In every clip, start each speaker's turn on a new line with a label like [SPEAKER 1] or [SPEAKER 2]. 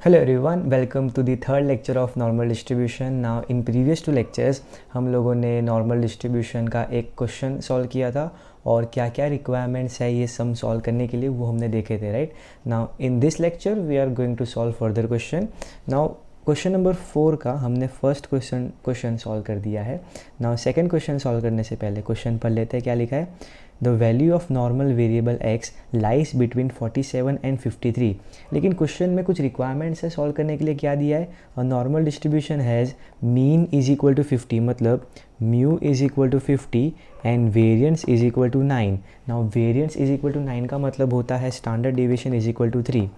[SPEAKER 1] Hello everyone, welcome to the third lecture of normal distribution. Now in previous two lectures हम लोगों ने normal distribution का एक question solve किया था और क्या क्या रिक्वायरमेंट्स है ये सम सॉल्व करने के लिए वो हमने देखे थे, right. Now in this lecture we are going to solve further question. Now question number 4 का हमने फर्स्ट क्वेश्चन सॉल्व कर दिया है. नाउ सेकंड क्वेश्चन सॉल्व करने से पहले क्वेश्चन पढ़ लेते हैं. क्या लिखा है? The value of normal variable X lies between 47 and 53. लेकिन क्वेश्चन में कुछ रिक्वायरमेंट्स है सॉल्व करने के लिए. क्या दिया है? A normal distribution has mean is equal to 50, मतलब mu is equal to 50 and variance is equal to 9. Now variance is equal to 9 का मतलब होता है standard deviation is equal to 3.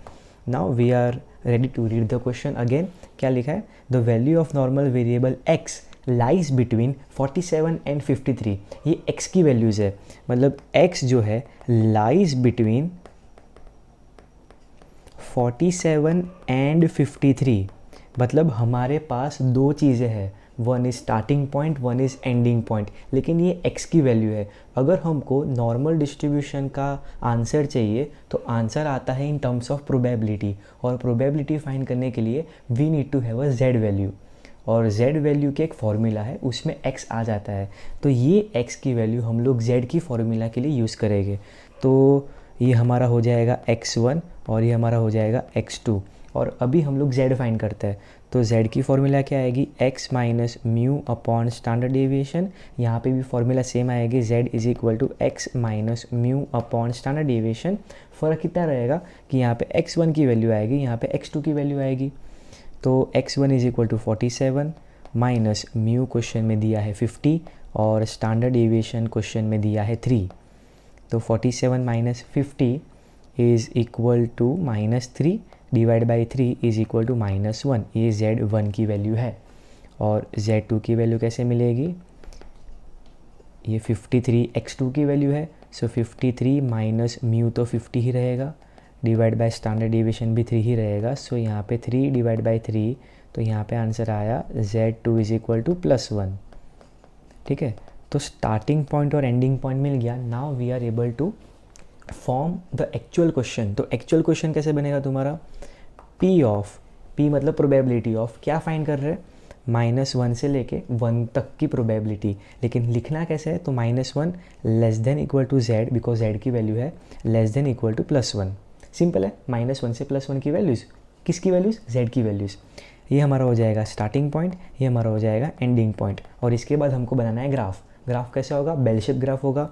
[SPEAKER 1] Now we are ready to read the question again. क्या लिखा है? The value of normal variable X lies between 47 and 53. ये x की values है, मतलब x जो है लाइज बिटवीन 47 एंड 53. मतलब हमारे पास दो चीज़ें हैं, one is starting point, one is ending point, लेकिन ये x की वैल्यू है. अगर हमको नॉर्मल डिस्ट्रीब्यूशन का आंसर चाहिए तो आंसर आता है इन टर्म्स ऑफ प्रोबेबिलिटी, और प्रोबेबिलिटी फाइंड करने के लिए we need to have a z value, और z वैल्यू के एक फॉर्मूला है उसमें x आ जाता है. तो ये x की वैल्यू हम लोग z की फॉर्मूला के लिए यूज़ करेंगे. तो ये हमारा हो जाएगा x1 और ये हमारा हो जाएगा x2. और अभी हम लोग z फाइंड करते हैं. तो z की फॉर्मूला क्या आएगी? x minus mu upon standard deviation. यहाँ पे भी फॉर्मूला सेम आएगी, z is equal to x minus mu upon standard deviation. फ़र्क कितना रहेगा कि यहाँ पे x1 की वैल्यू आएगी, यहाँ पे x2 की वैल्यू आएगी. तो x1 is equal to 47 minus mu question में दिया है 50 और स्टैंडर्ड डेविएशन क्वेश्चन में दिया है 3. तो 47 माइनस 50 is equal to minus 3 divide by 3 is equal to -1. ये z1 की वैल्यू है. और z2 की वैल्यू कैसे मिलेगी? ये 53 x2 की वैल्यू है. सो 53 माइनस म्यू तो 50 ही रहेगा, डिवाइड बाय स्टैंडर्ड डेविएशन भी 3 ही रहेगा. सो यहाँ पे 3 डिवाइड बाई 3, तो यहाँ पे आंसर आया z2 इज इक्वल टू +1. ठीक है, तो स्टार्टिंग पॉइंट और एंडिंग पॉइंट मिल गया. Now we are able to form the actual question. तो एक्चुअल क्वेश्चन कैसे बनेगा तुम्हारा? p मतलब प्रोबेबिलिटी ऑफ, क्या फाइंड कर रहे हैं? -1 से लेके 1 तक की प्रोबेबिलिटी. लेकिन लिखना कैसे है? तो -1 less than equal to z, because z की वैल्यू है less than equal to +1. Simple है. -1 से +1 की वैल्यूज़, किसकी वैल्यूज़? z की वैल्यूज़. ये हमारा हो जाएगा स्टार्टिंग पॉइंट, ये हमारा हो जाएगा एंडिंग पॉइंट. और इसके बाद हमको बनाना है ग्राफ. ग्राफ कैसे होगा? बेल शेप ग्राफ होगा.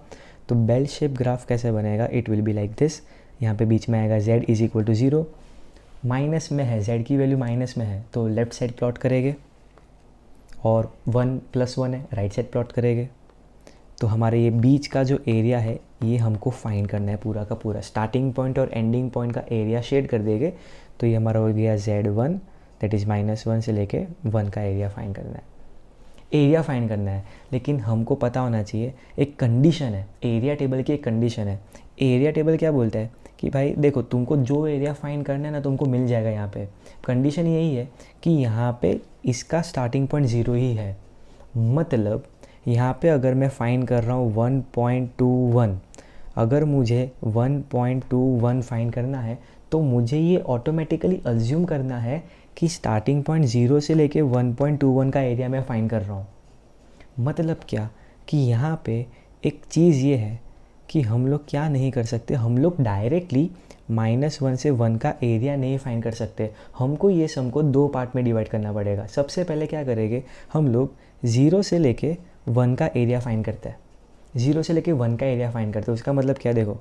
[SPEAKER 1] तो बेल शेप ग्राफ कैसे बनेगा? It will be like this. यहाँ पे बीच में आएगा z is equal to 0. Minus में है, z की वैल्यू माइनस में है, तो लेफ्ट साइड प्लॉट करेंगे, और 1 + 1 है, राइट साइड प्लॉट करेंगे. तो हमारे ये बीच का जो एरिया है ये हमको फाइंड करना है पूरा का पूरा. स्टार्टिंग पॉइंट और एंडिंग पॉइंट का एरिया शेड कर देंगे. तो ये हमारा हो गया z1, दैट इज़ -1 से लेके 1 का एरिया फाइंड करना है. एरिया फाइंड करना है, लेकिन हमको पता होना चाहिए एक कंडीशन है. एरिया टेबल की एक कंडीशन है. एरिया टेबल क्या बोलता है कि भाई देखो, तुमको जो एरिया फाइंड करना है ना तुमको मिल जाएगा. यहाँ पे कंडीशन यही है कि यहाँ पे इसका स्टार्टिंग पॉइंट 0 ही है. मतलब यहाँ पे अगर मैं फाइंड कर रहा हूँ 1.21, अगर मुझे 1.21 फाइंड करना है तो मुझे ये ऑटोमेटिकली अज्यूम करना है कि स्टार्टिंग पॉइंट 0 से लेके 1.21 का एरिया मैं फाइंड कर रहा हूँ. मतलब क्या कि यहाँ पे एक चीज़ ये है कि हम लोग क्या नहीं कर सकते, हम लोग डायरेक्टली -1 से 1 का एरिया नहीं फाइंड कर सकते. हमको ये सम को 2 पार्ट में डिवाइड करना पड़ेगा. सबसे पहले क्या करेंगे, हम लोग 0 से लेके 1 का एरिया फाइंड करते हैं. 0 से लेके 1 का एरिया फाइंड करते हैं. उसका मतलब क्या? देखो,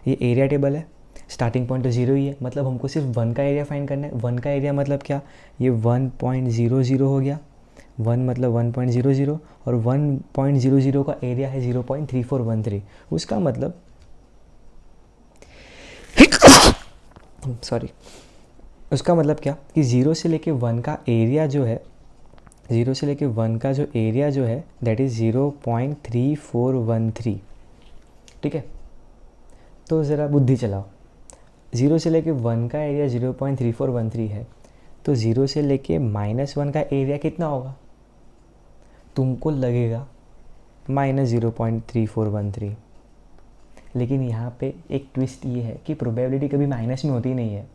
[SPEAKER 1] ये एरिया टेबल है, स्टार्टिंग पॉइंट तो 0 ही है, मतलब हमको सिर्फ 1 का एरिया फाइंड करना है. 1 का एरिया मतलब क्या? ये 1.00 हो गया. 1 मतलब 1.00, और 1.00 का एरिया है 0.3413. उसका मतलब सॉरी, उसका मतलब क्या कि 0 से लेके 1 का एरिया जो है, 0 से लेके 1 का जो एरिया जो है दैट इज़ 0.3413. ठीक है, तो ज़रा बुद्धि चलाओ. 0 से लेके 1 का एरिया 0.3413 है, तो 0 से लेके -1 का एरिया कितना होगा? तुमको लगेगा -0.3413. लेकिन यहाँ पे एक ट्विस्ट ये है कि प्रोबेबिलिटी कभी माइनस में होती नहीं है.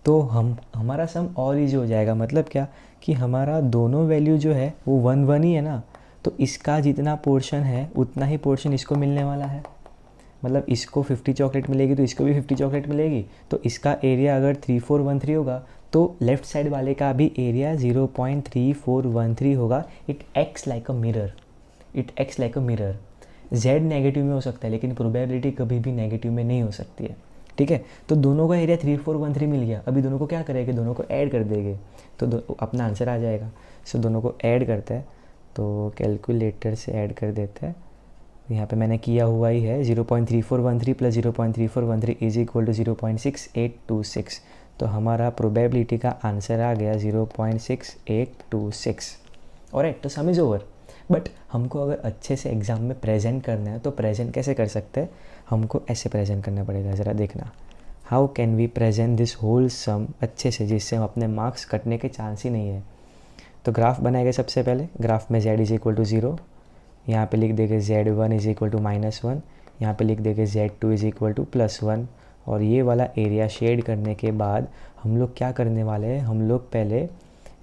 [SPEAKER 1] तो हमारा सम और ईजी हो जाएगा। मतलब क्या कि हमारा दोनों वैल्यू जो है वो 1 1 ही है ना, तो इसका जितना पोर्शन है उतना ही पोर्शन इसको मिलने वाला है। मतलब इसको 50 चॉकलेट मिलेगी तो इसको भी 50 चॉकलेट मिलेगी। तो इसका एरिया अगर 3413 होगा तो लेफ़्ट साइड वाले का भी एरिया 0.3413 होगा। It acts like a mirror, it acts like a mirror. Z negative में हो सकता है लेकिन प्रोबेबिलिटी कभी भी नेगेटिव में नहीं हो सकती है, ठीक है। तो दोनों का एरिया 3413 मिल गया। अभी दोनों को क्या करेंगे, दोनों को ऐड कर देंगे तो अपना आंसर आ जाएगा। सो दोनों को ऐड करते हैं, तो कैलकुलेटर से ऐड कर देते हैं। यहाँ पे मैंने किया हुआ ही है, 0.3413 प्लस 0.3413 इज इक्वल टू 0.6826। तो हमारा प्रोबेबिलिटी का आंसर आ गया 0.6826। ऑलराइट, तो सम इज़ ओवर। बट हमको अगर अच्छे से एग्ज़ाम में प्रेजेंट करना है तो प्रेजेंट कैसे कर सकते हैं, हमको ऐसे प्रेजेंट करना पड़ेगा। ज़रा देखना, how can we present this whole sum अच्छे से, जिससे हम अपने मार्क्स कटने के चांस ही नहीं है। तो ग्राफ बनाएंगे सबसे पहले। ग्राफ में z इज इक्वल टू 0, यहाँ पे लिख देंगे z1 इज इक्वल टू -1, यहाँ पे लिख देंगे z2 इज इक्वल टू +1। और ये वाला एरिया शेड करने के बाद हम लोग क्या करने वाले हैं, हम लोग पहले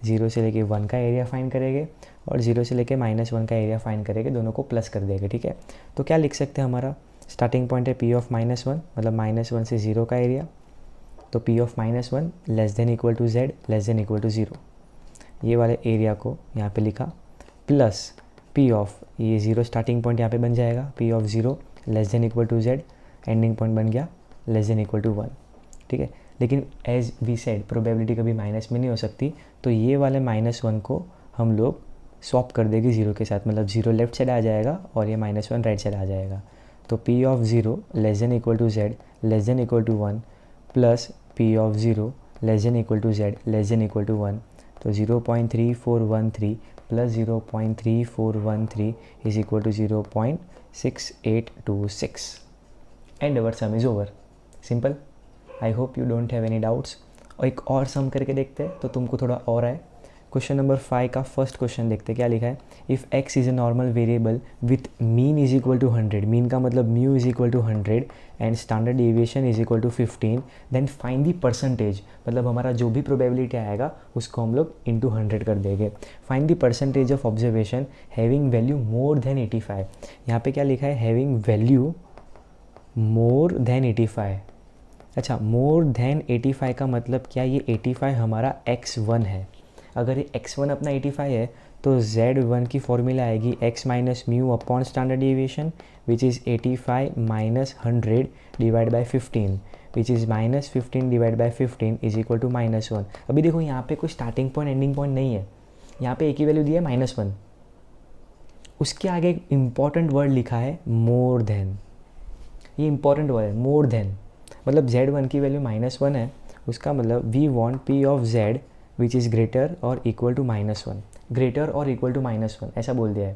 [SPEAKER 1] 0 से लेके 1 का एरिया फाइंड करेंगे और 0 से लेके -1 का एरिया फाइंड करेंगे, दोनों को प्लस कर देंगे, ठीक है। तो क्या लिख सकते हैं, हमारा स्टार्टिंग पॉइंट है p ऑफ -1, मतलब -1 से 0 का एरिया। तो p of -1 less than equal to z less than equal to 0। ये वाले एरिया को यहाँ पे लिखा, प्लस p ऑफ, ये 0 स्टार्टिंग पॉइंट यहाँ पे बन जाएगा, p of 0 less than equal to z, ending point बन गया लेस देन इक्वल टू 1, ठीक है। लेकिन एज वी सेड प्रोबेबिलिटी कभी माइनस में नहीं हो सकती, तो ये वाले -1 को हम लोग स्वैप कर देंगे 0 के साथ, मतलब 0 लेफ्ट साइड आ जाएगा और ये -1 राइट साइड आ जाएगा। तो p of 0 less than equal to z less than equal to 1 plus p of 0 less than equal to z less than equal to 1। तो 0.3413 plus 0.3413 is equal to 0.6826 and our sum is over. Simple. I hope you don't have any doubts. और एक और सम करके देखते हैं तो तुमको थोड़ा और आए। क्वेश्चन नंबर 5 का फर्स्ट क्वेश्चन देखते हैं, क्या लिखा है। If x is a normal variable with mean is equal to 100, mean का मतलब mu is equal to 100 and standard deviation is equal to 15, then find the percentage. मतलब हमारा जो भी प्रोबेबिलिटी आएगा उसको हम लोग इंटू 100 कर देंगे। Find the percentage of observation having value more than 85। यहाँ पे क्या लिखा है, हैविंग वैल्यू मोर देन 85। अच्छा, मोर देन 85 का मतलब क्या, ये 85 हमारा x1 है। अगर ये x1 अपना 85 है तो z1 की फॉर्मूला आएगी x minus mu upon standard deviation which is 85 minus 100 divide by 15 which is -15 divide by 15 is equal to -1। अभी देखो यहाँ पे कोई स्टार्टिंग पॉइंट एंडिंग पॉइंट नहीं है, यहाँ पे एक ही वैल्यू दिया है -1। उसके आगे एक इम्पॉर्टेंट वर्ड लिखा है मोर देन। ये इंपॉर्टेंट वर्ड है, मोर देन। मतलब z1 की वैल्यू -1 है, उसका मतलब we want p of z which is greater और इक्वल टू -1, ग्रेटर और इक्वल टू -1 ऐसा बोल दिया है।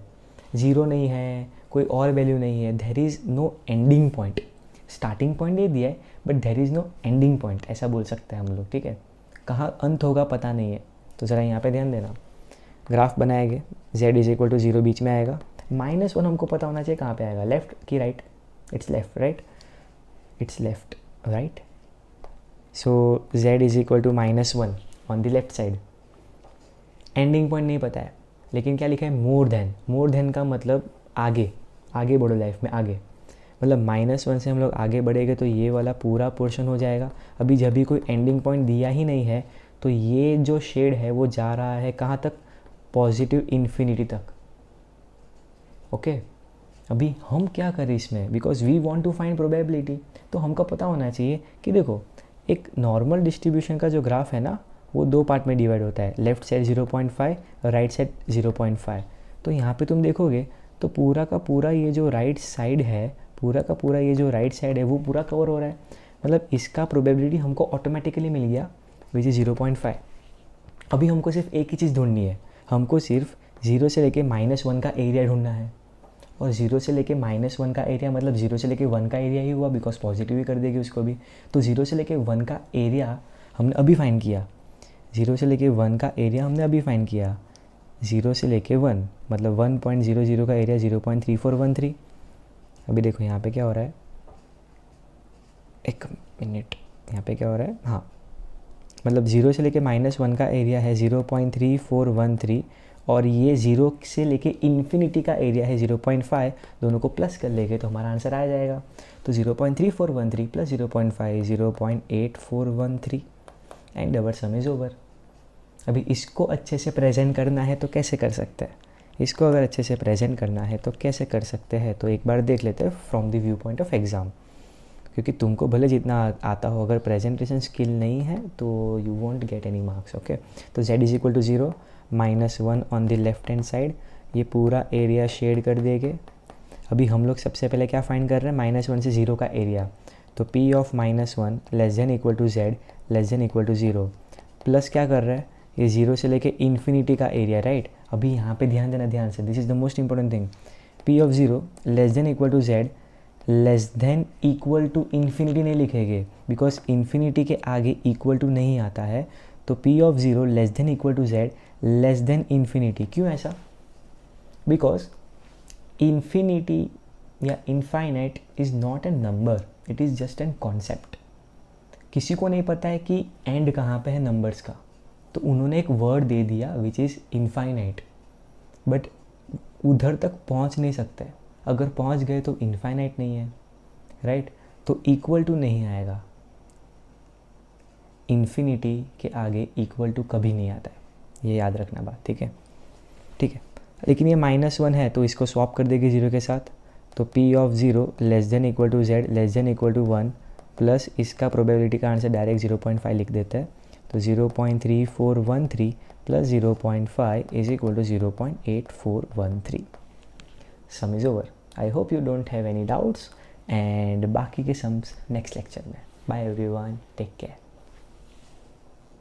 [SPEAKER 1] 0 नहीं है, कोई और वैल्यू नहीं है, there is no ending point. Starting point ये दिया है but there is no ending point, ऐसा बोल सकते हैं हम लोग, ठीक है। कहाँ अंत होगा पता नहीं है, तो ज़रा यहाँ पे ध्यान देना। ग्राफ बनाएंगे, z इज इक्वल टू 0 बीच में आएगा, -1 हमको पता होना चाहिए कहाँ पे आएगा, लेफ्ट की right, it's left, right, it's left, right. So z is equal to -1 on the left side. Ending point नहीं पता है, लेकिन क्या लिखा है, मोर देन। मोर देन का मतलब आगे, आगे बढ़ो लाइफ में, आगे। मतलब -1 से हम लोग आगे बढ़ेंगे तो ये वाला पूरा पोर्शन हो जाएगा। अभी जब भी कोई एंडिंग पॉइंट दिया ही नहीं है तो ये जो शेड है वो जा रहा है कहाँ तक, पॉजिटिव इन्फिनिटी तक, ओके। अभी हम क्या करें इसमें, because we want to find probability, तो हमको पता होना चाहिए कि देखो एक नॉर्मल डिस्ट्रीब्यूशन का जो ग्राफ है ना वो 2 पार्ट में डिवाइड होता है, लेफ्ट साइड 0.5 और राइट साइड 0.5। तो यहाँ पे तुम देखोगे तो पूरा का पूरा ये जो राइट साइड है, पूरा का पूरा ये जो राइट साइड है वो पूरा कवर हो रहा है। मतलब इसका प्रोबेबिलिटी हमको ऑटोमेटिकली मिल गया विच इज़ 0.5। अभी हमको सिर्फ एक ही चीज़ ढूंढनी है, हमको सिर्फ 0 से लेके -1 का एरिया ढूंढना है। और 0 से लेके -1 का एरिया मतलब 0 से लेके 1 का एरिया ही हुआ, बिकॉज पॉजिटिव ही कर देगी उसको भी। तो 0 से लेके 1 का एरिया हमने अभी फाइंड किया, 0 से लेके 1 का एरिया हमने अभी फाइंड किया। 0 से लेके 1 मतलब 1.00 का एरिया 0.3413। अभी देखो यहाँ पे क्या हो रहा है, एक मिनट, यहाँ पे क्या हो रहा है, हाँ मतलब 0 से लेके -1 का एरिया है 0.3413 और ये 0 से लेके इन्फिनिटी का एरिया है 0.5, दोनों को प्लस कर लेंगे तो हमारा आंसर आ जाएगा। तो 0.3413 plus 0.5 0.8413 and our sum is over. अभी इसको अच्छे से प्रेजेंट करना है तो कैसे कर सकते हैं, इसको अगर अच्छे से प्रेजेंट करना है तो कैसे कर सकते हैं, तो एक बार देख लेते हैं from the view point of exam. क्योंकि तुमको भले जितना आता हो, अगर प्रेजेंटेशन स्किल नहीं है तो you won't get any marks. Okay, तो z is equal to 0, -1 on the left hand side, ये पूरा एरिया शेड कर देंगे। अभी हम लोग सबसे पहले क्या फाइंड कर रहे हैं, -1 से 0 का एरिया, तो p of -1 less than equal to z less than equal to 0, plus क्या कर रहा है, ये 0 से लेके इन्फिनिटी का एरिया, राइट। अभी यहाँ पे ध्यान देना, ध्यान से, this is the most important thing, p of 0 less than equal to z less than equal to infinity नहीं लिखेंगे, बिकॉज इन्फिनिटी के आगे इक्वल टू नहीं आता है। तो p of 0 less than equal to z less than infinity, क्यों ऐसा, बिकॉज इन्फिनिटी या infinite is not a number, it is just an concept. किसी को नहीं पता है कि एंड कहाँ पे है नंबर्स का, तो उन्होंने एक वर्ड दे दिया विच इज़ इनफाइनाइट, बट उधर तक पहुँच नहीं सकते, अगर पहुँच गए तो इनफाइनाइट नहीं है, राइट। तो इक्वल टू नहीं आएगा, इन्फिनिटी के आगे इक्वल टू कभी नहीं आता है, ये याद रखना बात, ठीक है, ठीक है। लेकिन ये -1 है तो इसको स्वैप कर देंगे 0 के साथ, तो p of 0 less than equal to z less than equal to 1 plus इसका प्रोबेबिलिटी का आंसर डायरेक्ट 0.5 लिख देते हैं, तो 0.3413 plus 0.5 is equal to 0.8413। Sum is over. I hope you don't have any doubts, and बाकी के सम्स नेक्स्ट लेक्चर में। Bye everyone, take care.